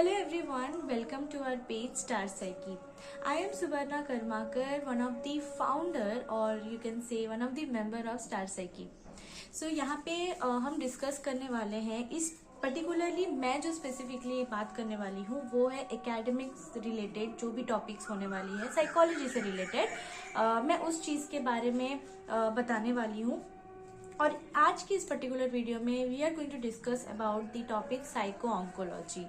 Hello everyone, welcome to our page Star Psyche. I am Subarna Karmakar, one of the founder or you can say one of the member of Star Psyche. So यहाँ पे हम discuss करने वाले हैं इस particularly मैं जो specifically बात करने वाली हूँ वो है एकेडमिक्स रिलेटेड जो भी टॉपिक्स होने वाली है साइकोलॉजी से रिलेटेड मैं उस चीज़ के बारे में बताने वाली हूँ। और आज की इस पर्टिकुलर वीडियो में we are going to discuss about the topic psycho oncology,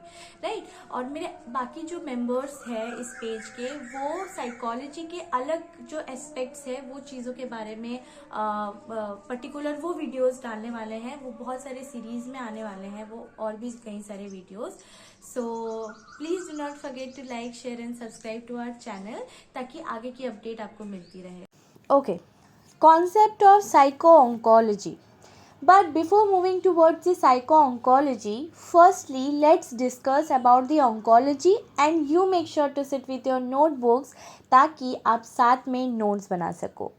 right. और मेरे बाकी जो मेंबर्स हैं इस पेज के वो साइकोलॉजी के अलग जो एस्पेक्ट्स है वो चीज़ों के बारे में पर्टिकुलर वो वीडियोस डालने वाले हैं। वो बहुत सारे सीरीज में आने वाले हैं वो और भी कई सारे videos. So please do not forget to like share and subscribe to our channel ताकि आगे की अपडेट आपको मिलती रहे। Okay, concept of psycho-oncology. But before moving towards the psycho-oncology, firstly let's discuss about the oncology and you make sure to sit with your notebooks ताकि आप साथ में नोट्स बना सको।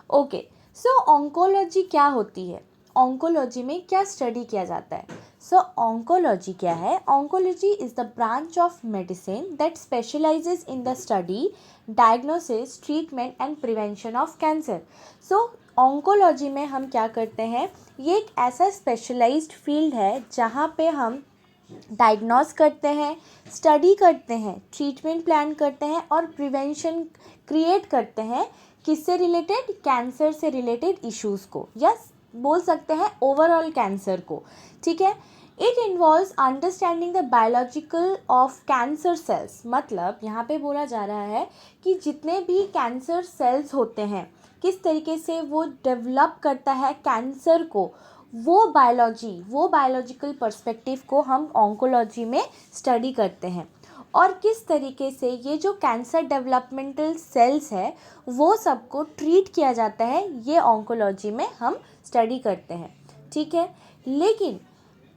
ओके, सो ऑन्कोलॉजी क्या होती है, ऑन्कोलॉजी में क्या स्टडी किया जाता है। सो ऑन्कोलॉजी क्या है, oncology is the branch of medicine that specialises in the study, diagnosis, treatment and prevention of cancer. So oncology में हम क्या करते हैं, ये एक ऐसा स्पेशलाइज्ड फील्ड है जहाँ पे हम डायग्नोस करते हैं, स्टडी करते हैं, ट्रीटमेंट प्लान करते हैं और प्रिवेंशन क्रिएट करते हैं। किससे रिलेटेड, कैंसर से रिलेटेड इश्यूज़ को, या बोल सकते हैं ओवरऑल कैंसर को, ठीक है। It involves understanding the biological of cancer cells. मतलब यहाँ पे बोला जा रहा है कि जितने भी कैंसर सेल्स होते हैं किस तरीके से वो डेवलप करता है कैंसर को, वो बायोलॉजिकल पर्सपेक्टिव को हम ऑन्कोलॉजी में स्टडी करते हैं। और किस तरीके से ये जो कैंसर डेवलपमेंटल सेल्स है वो सबको ट्रीट किया जाता है, ये ऑन्कोलॉजी में हम स्टडी करते हैं, ठीक है। लेकिन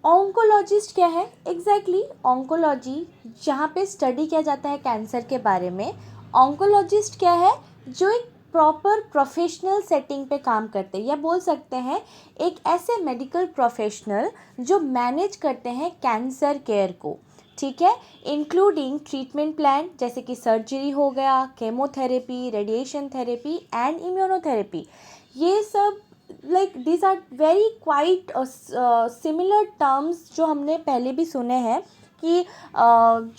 ऑन्कोलॉजिस्ट क्या है, एग्जैक्टली ऑन्कोलॉजी जहाँ पे स्टडी किया जाता है कैंसर के बारे में, ऑन्कोलॉजिस्ट क्या है, जो एक प्रॉपर प्रोफेशनल सेटिंग पे काम करते हैं, या बोल सकते हैं एक ऐसे मेडिकल प्रोफेशनल जो मैनेज करते हैं कैंसर केयर को, ठीक है। इंक्लूडिंग ट्रीटमेंट प्लान जैसे कि सर्जरी हो गया, chemotherapy, radiation therapy and immunotherapy, ये सब like these are very quite similar terms जो हमने पहले भी सुने हैं कि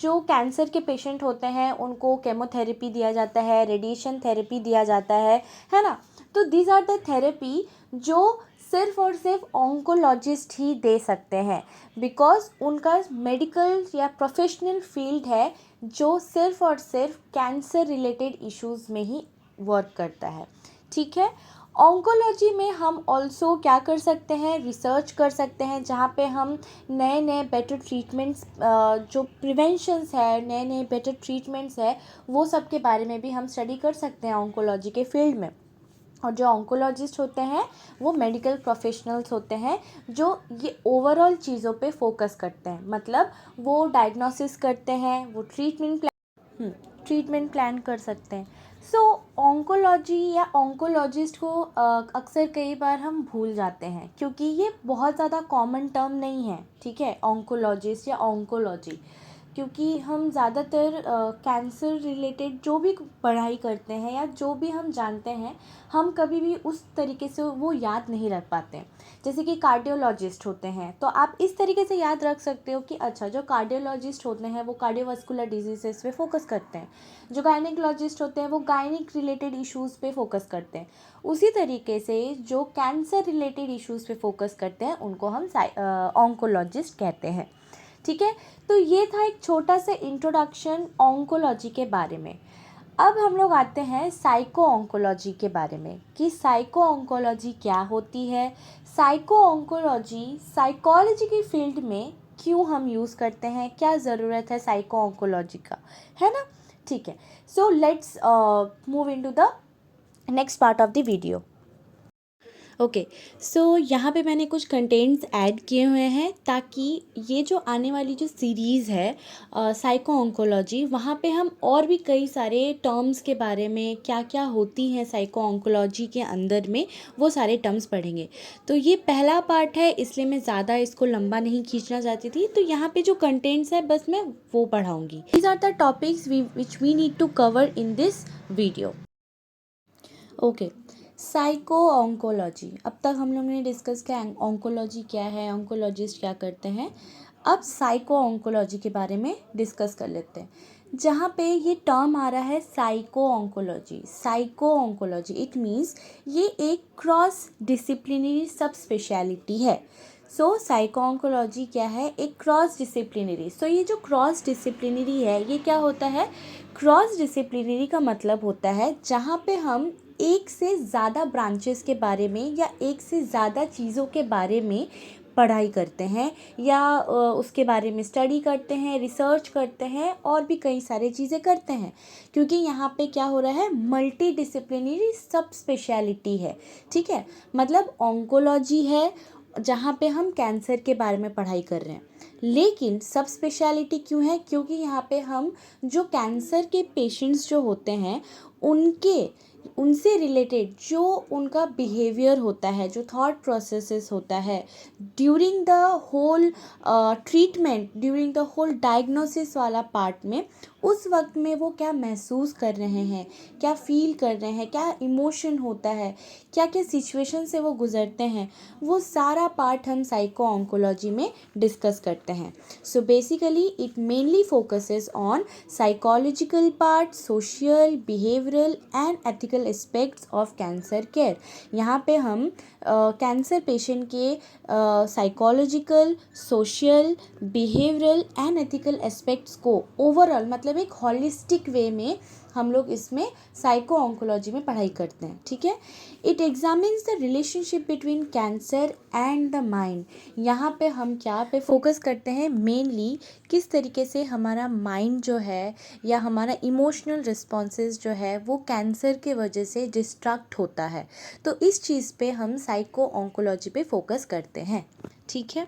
जो कैंसर के पेशेंट होते हैं उनको केमोथेरेपी दिया जाता है, रेडिएशन थेरेपी दिया जाता है ना। तो दीज आर द थेरेपी जो सिर्फ और सिर्फ ऑन्कोलॉजिस्ट ही दे सकते हैं, बिकॉज उनका मेडिकल या प्रोफेशनल फील्ड है जो सिर्फ और सिर्फ कैंसर रिलेटेड इश्यूज़ में ही वर्क करता है, ठीक है। ऑन्कोलॉजी में हम ऑल्सो क्या कर सकते हैं, रिसर्च कर सकते हैं, जहाँ पे हम नए नए बेटर ट्रीटमेंट्स, जो प्रिवेंशंस है, नए नए बेटर ट्रीटमेंट्स है, वो सब के बारे में भी हम स्टडी कर सकते हैं ऑन्कोलॉजी के फील्ड में। और जो ऑन्कोलॉजिस्ट होते हैं वो मेडिकल प्रोफेशनल्स होते हैं जो ये ओवरऑल चीज़ों पे फोकस करते हैं। मतलब वो डायग्नोसिस करते हैं, वो ट्रीटमेंट प्लान कर सकते हैं। सो ऑन्कोलॉजी या ऑन्कोलॉजिस्ट को अक्सर कई बार हम भूल जाते हैं क्योंकि ये बहुत ज़्यादा कॉमन टर्म नहीं है, ठीक है, ऑन्कोलॉजिस्ट या ऑन्कोलॉजी। क्योंकि हम ज़्यादातर कैंसर रिलेटेड जो भी पढ़ाई करते हैं या जो भी हम जानते हैं, हम कभी भी उस तरीके से वो याद नहीं रख पाते। जैसे कि कार्डियोलॉजिस्ट होते हैं तो आप इस तरीके से याद रख सकते हो कि अच्छा, जो कार्डियोलॉजिस्ट होते हैं वो कार्डियोवास्कुलर डिजीज़ेस पे फोकस करते हैं, जो गायनिकोलॉजिस्ट होते हैं वो गायनिक रिलेटेड इश्यूज़ पे फोकस करते हैं। उसी तरीके से जो कैंसर रिलेटेड इश्यूज़ पे फोकस करते हैं उनको हम ऑन्कोलॉजिस्ट कहते हैं, ठीक है। तो ये था एक छोटा सा इंट्रोडक्शन ऑन्कोलॉजी के बारे में। अब हम लोग आते हैं साइको ऑन्कोलॉजी के बारे में कि साइको ऑन्कोलॉजी क्या होती है, साइको ऑन्कोलॉजी साइकोलॉजी की फील्ड में क्यों हम यूज़ करते हैं, क्या ज़रूरत है साइको ऑन्कोलॉजी का, है ना, ठीक है। So let's move into the next part of the video. Okay, so यहाँ पे मैंने कुछ कंटेंट्स ऐड किए हुए हैं ताकि ये जो आने वाली जो सीरीज़ है साइको ऑन्कोलॉजी, वहाँ पे हम और भी कई सारे टर्म्स के बारे में, क्या क्या होती हैं साइको ऑन्कोलॉजी के अंदर में, वो सारे टर्म्स पढ़ेंगे। तो ये पहला पार्ट है, इसलिए मैं ज़्यादा इसको लंबा नहीं खींचना चाहती थी। तो यहाँ पे जो कंटेंट्स है बस मैं वो पढ़ाऊँगी। These are the topics which we need to cover in this video. Okay, psycho oncology. अब तक हम लोगों ने डिस्कस किया ऑन्कोलॉजी क्या है, ऑन्कोलॉजिस्ट क्या करते हैं। अब साइको ऑन्कोलॉजी के बारे में डिस्कस कर लेते हैं। जहाँ पे ये टर्म आ रहा है psycho oncology, psycho oncology it means ये एक क्रॉस डिसिप्लिनरी सब स्पेशलिटी है। सो साइको ऑन्कोलॉजी क्या है, एक क्रॉस डिसिप्लिनरी। सो ये जो क्रॉस डिसिप्लिनरी है ये क्या होता है, क्रॉस डिसिप्लिनरी का मतलब होता है जहाँ पे हम एक से ज़्यादा ब्रांचेस के बारे में या एक से ज़्यादा चीज़ों के बारे में पढ़ाई करते हैं या उसके बारे में स्टडी करते हैं, रिसर्च करते हैं और भी कई सारी चीज़ें करते हैं। क्योंकि यहाँ पे क्या हो रहा है, मल्टी डिसिप्लिनरी सब स्पेशलिटी है। ठीक है, मतलब ऑन्कोलॉजी है जहाँ पे हम कैंसर के बारे में पढ़ाई कर रहे हैं, लेकिन सब स्पेशलिटी क्यों है, क्योंकि यहाँ पे हम जो कैंसर के पेशेंट्स जो होते हैं उनसे रिलेटेड जो उनका बिहेवियर होता है, जो थॉट प्रोसेसेस होता है during the whole treatment, during the whole diagnosis वाला पार्ट में, उस वक्त में वो क्या महसूस कर रहे हैं, क्या फील कर रहे हैं, क्या इमोशन होता है, क्या क्या सिचुएशन से वो गुजरते हैं, वो सारा पार्ट हम साइको ऑन्कोलॉजी में डिस्कस करते हैं। So basically it mainly focuses on psychological part, social, behavioural and ethical aspects of cancer care. यहाँ पे हम कैंसर पेशेंट के psychological, social, behavioural and ethical aspects को ओवरऑल मतलब एक हॉलिस्टिक वे में हम लोग इसमें साइको ऑन्कोलॉजी में पढ़ाई करते हैं। ठीक है, it examines the relationship between cancer and the mind. यहाँ पे हम क्या पे फोकस करते हैं, मेनली किस तरीके से हमारा माइंड जो है या हमारा इमोशनल रिस्पॉन्सेस जो है वो कैंसर के वजह से डिस्ट्रैक्ट होता है। तो इस चीज़ पे हम साइको ऑन्कोलॉजी पे फोकस करते हैं। ठीक है,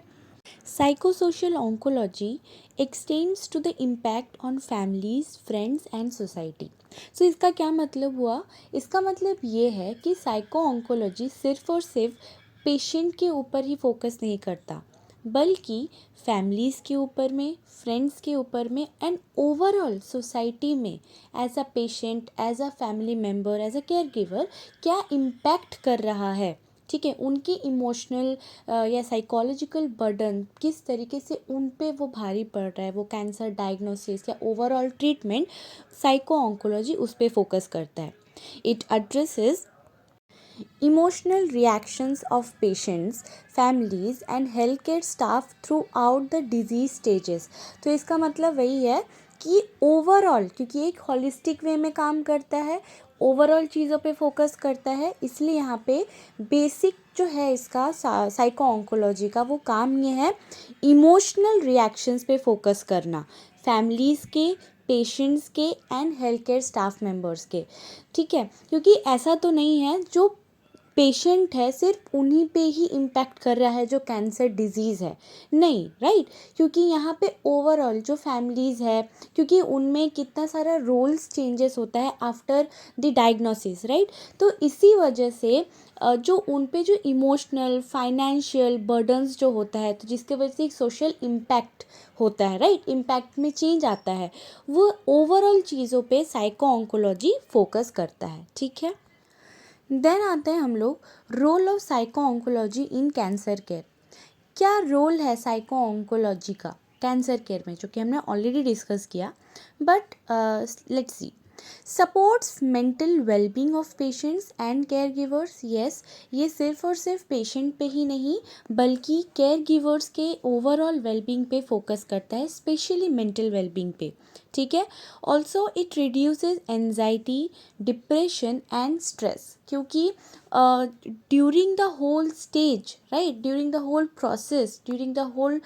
Psychosocial oncology extends to the impact on families, friends and society. So इसका क्या मतलब हुआ, इसका मतलब ये है कि साइको ऑन्कोलॉजी सिर्फ और सिर्फ पेशेंट के ऊपर ही फोकस नहीं करता, बल्कि फैमिलीज़ के ऊपर में, फ्रेंड्स के ऊपर में एंड ओवरऑल सोसाइटी में as a patient, as a family member, as a care giver क्या इम्पैक्ट कर रहा है। ठीक है, उनकी इमोशनल या साइकोलॉजिकल बर्डन किस तरीके से उन पे वो भारी पड़ रहा है, वो कैंसर डायग्नोसिस या ओवरऑल ट्रीटमेंट, साइको ऑन्कोलॉजी उस पे फोकस करता है। It addresses emotional reactions of patients, families and healthcare staff throughout the disease stages। तो इसका मतलब वही है कि ओवरऑल, क्योंकि एक होलिस्टिक वे में काम करता है, ओवरऑल चीज़ों पे फोकस करता है, इसलिए यहाँ पे बेसिक जो है इसका साइको ऑन्कोलॉजी का वो काम ये है इमोशनल रिएक्शंस पे फोकस करना, फैमिलीज़ के, पेशेंट्स के and health care staff members के। ठीक है, क्योंकि ऐसा तो नहीं है जो पेशेंट है सिर्फ उन्हीं पे ही इम्पैक्ट कर रहा है जो कैंसर डिजीज़ है, नहीं, राइट। क्योंकि यहाँ पे ओवरऑल जो फैमिलीज़ है, क्योंकि उनमें कितना सारा रोल्स चेंजेस होता है आफ्टर द डायग्नोसिस, राइट। तो इसी वजह से जो उन पे जो इमोशनल, फाइनेंशियल बर्डन्स जो होता है, तो जिसके वजह से एक सोशल इम्पैक्ट होता है, राइट, इम्पैक्ट में चेंज आता है, वो ओवरऑल चीज़ों पे साइको ऑन्कोलॉजी फोकस करता है। ठीक है, देन आते हैं हम लोग role of psycho oncology in cancer care. क्या रोल है साइको ऑन्कोलॉजी का कैंसर केयर में, जो कि हमने ऑलरेडी डिस्कस किया, but let's see. Supports mental wellbeing of patients and care givers. Yes, ये सिर्फ और सिर्फ पेशेंट पे ही नहीं बल्कि केयर गिवर्स के ओवरऑल वेलबींग पे फोकस करता है, स्पेशली मेंटल वेलबींग पे। ठीक है, also it reduces anxiety, depression and stress, क्योंकि during the whole stage, right, during the whole process, during the whole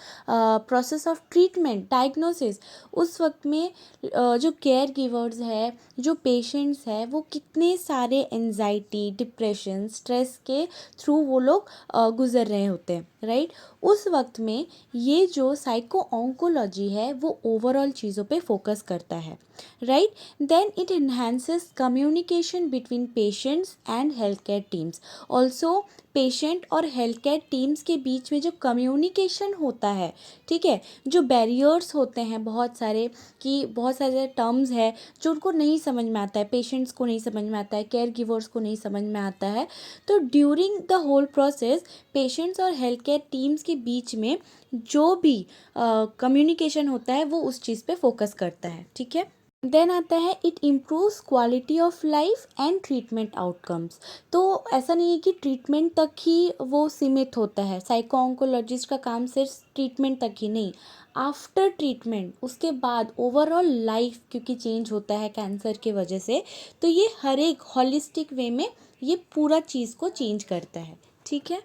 process of treatment, diagnosis, उस वक्त में जो केयर गिवर्स है, जो पेशेंट्स है, वो कितने सारे एंजाइटी, डिप्रेशन, स्ट्रेस के थ्रू वो लोग गुजर रहे होते हैं, राइट। उस वक्त में ये जो साइको ऑन्कोलॉजी है वो ओवरऑल चीज़ों पे फोकस करता है, right. Then it enhances communication between patients and healthcare teams. Also patient और हेल्थ केयर टीम्स के बीच में जो कम्युनिकेशन होता है, ठीक है, जो बैरियर्स होते हैं बहुत सारे, कि बहुत सारे टर्म्स है जो उनको नहीं समझ में आता है, पेशेंट्स को नहीं समझ में आता है, केयर गिवर्स को नहीं समझ में आता है, तो during the whole process patients और हेल्थ केयर टीम्स के बीच में जो भी कम्युनिकेशन होता है वो उस चीज़ पे फोकस करता है, ठीक है। देन आता है it improves quality of life and treatment outcomes. तो ऐसा नहीं है कि ट्रीटमेंट तक ही वो सीमित होता है, साइको ऑन्कोलॉजिस्ट का काम सिर्फ ट्रीटमेंट तक ही नहीं, आफ्टर ट्रीटमेंट उसके बाद ओवरऑल लाइफ क्योंकि चेंज होता है कैंसर के वजह से, तो ये हर एक हॉलिस्टिक वे में ये पूरा चीज़ को चेंज करता है, ठीक है।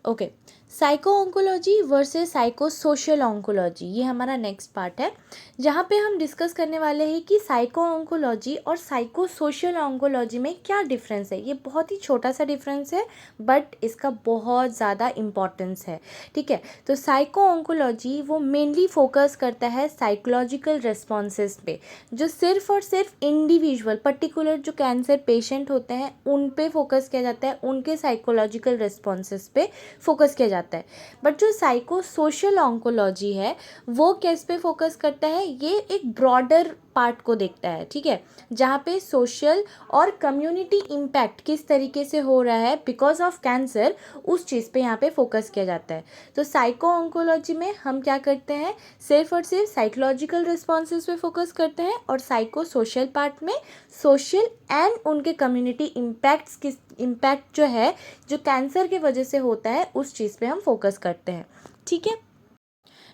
Okay, psycho oncology versus psycho social oncology, ये हमारा नेक्स्ट पार्ट है, जहाँ पे हम डिस्कस करने वाले हैं कि साइको ऑन्कोलॉजी और साइको सोशल ऑन्कोलॉजी में क्या डिफरेंस है। ये बहुत ही छोटा सा डिफरेंस है बट इसका बहुत ज़्यादा इम्पॉर्टेंस है, ठीक है। तो साइको ऑन्कोलॉजी वो मेनली फोकस करता है साइकोलॉजिकल रिस्पॉन्सेस पे, जो सिर्फ और सिर्फ इंडिविजुअल पर्टिकुलर जो कैंसर पेशेंट होते हैं उन पे फोकस किया जाता है, उनके साइकोलॉजिकल रिस्पॉन्सेस पे फोकस किया जाता है। बट जो साइको सोशल ऑन्कोलॉजी है वो किस पे फोकस करता है, ये एक ब्रॉडर पार्ट को देखता है, ठीक है, जहाँ पे सोशल और कम्युनिटी इम्पैक्ट किस तरीके से हो रहा है बिकॉज ऑफ कैंसर, उस चीज़ पे यहाँ पे फोकस किया जाता है। तो साइको ऑन्कोलॉजी में हम क्या करते हैं, सिर्फ और सिर्फ साइकोलॉजिकल रिस्पॉन्सेज पे फोकस करते हैं, और साइको सोशल पार्ट में सोशल एंड उनके कम्युनिटी इम्पैक्ट्स किस इम्पैक्ट जो है जो कैंसर के वजह से होता है उस चीज़ पे हम फोकस करते हैं, ठीक है।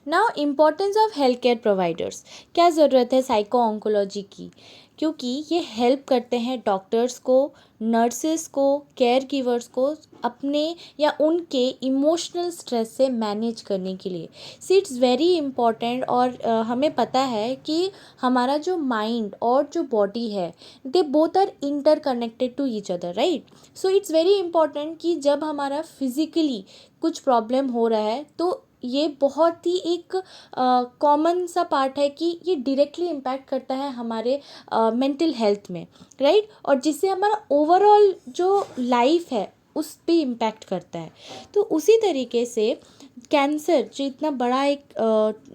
Now importance of health care providers, क्या ज़रूरत है साइको ऑन्कोलॉजी की, क्योंकि ये हेल्प करते हैं डॉक्टर्स को, नर्सेस को, केयर गिवर्स को अपने या उनके इमोशनल स्ट्रेस से मैनेज करने के लिए। सी इट्स वेरी इम्पॉर्टेंट, और हमें पता है कि हमारा जो माइंड और जो बॉडी है they both are interconnected to each other, right. So it's very important कि जब हमारा फिज़िकली कुछ प्रॉब्लम हो रहा है तो ये बहुत ही एक कॉमन सा पार्ट है कि ये डायरेक्टली इम्पैक्ट करता है हमारे मेंटल हेल्थ में, राइट, और जिससे हमारा ओवरऑल जो लाइफ है उस पे इम्पैक्ट करता है। तो उसी तरीके से कैंसर जो इतना बड़ा एक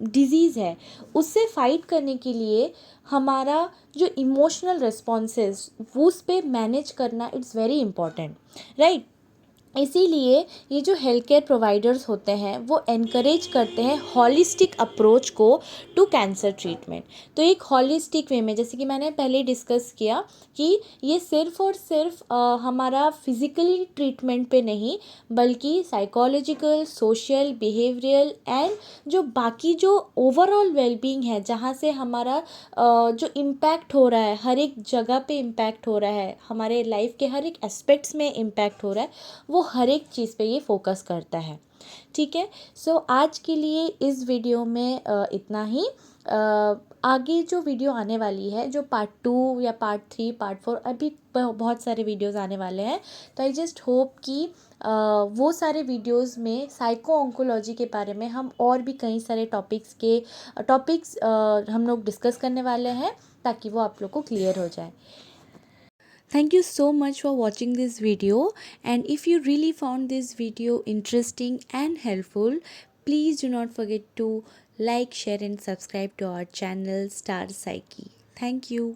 डिज़ीज़ है उससे फाइट करने के लिए हमारा जो इमोशनल रिस्पॉन्सेस वो उस पे मैनेज करना इट्स वेरी इम्पॉर्टेंट, राइट। इसीलिए ये जो हेल्थ केयर प्रोवाइडर्स होते हैं वो एनकरेज करते हैं हॉलिस्टिक अप्रोच को टू कैंसर ट्रीटमेंट। तो एक हॉलिस्टिक वे में, जैसे कि मैंने पहले डिस्कस किया कि ये सिर्फ और सिर्फ हमारा फिज़िकली ट्रीटमेंट पे नहीं बल्कि साइकोलॉजिकल, सोशल, बिहेवियरल एंड जो बाकी जो ओवरऑल वेलबींग है, जहाँ से हमारा जो इम्पैक्ट हो रहा है, हर एक जगह पे इम्पैक्ट हो रहा है, हमारे लाइफ के हर एक एस्पेक्ट्स में इम्पैक्ट हो रहा है, वो हर एक चीज़ पे ये फोकस करता है, ठीक है। सो आज के लिए इस वीडियो में इतना ही। आगे जो वीडियो आने वाली है, जो पार्ट 2 या पार्ट 3, पार्ट 4, अभी बहुत सारे वीडियोस आने वाले हैं, तो आई जस्ट होप कि वो सारे वीडियोस में साइको ऑन्कोलॉजी के बारे में हम और भी कई सारे टॉपिक्स हम लोग डिस्कस करने वाले हैं ताकि वो आप लोग को क्लियर हो जाए। Thank you so much for watching this video, and if you really found this video interesting and helpful, please do not forget to like, share and subscribe to our channel Star Psyche. Thank you.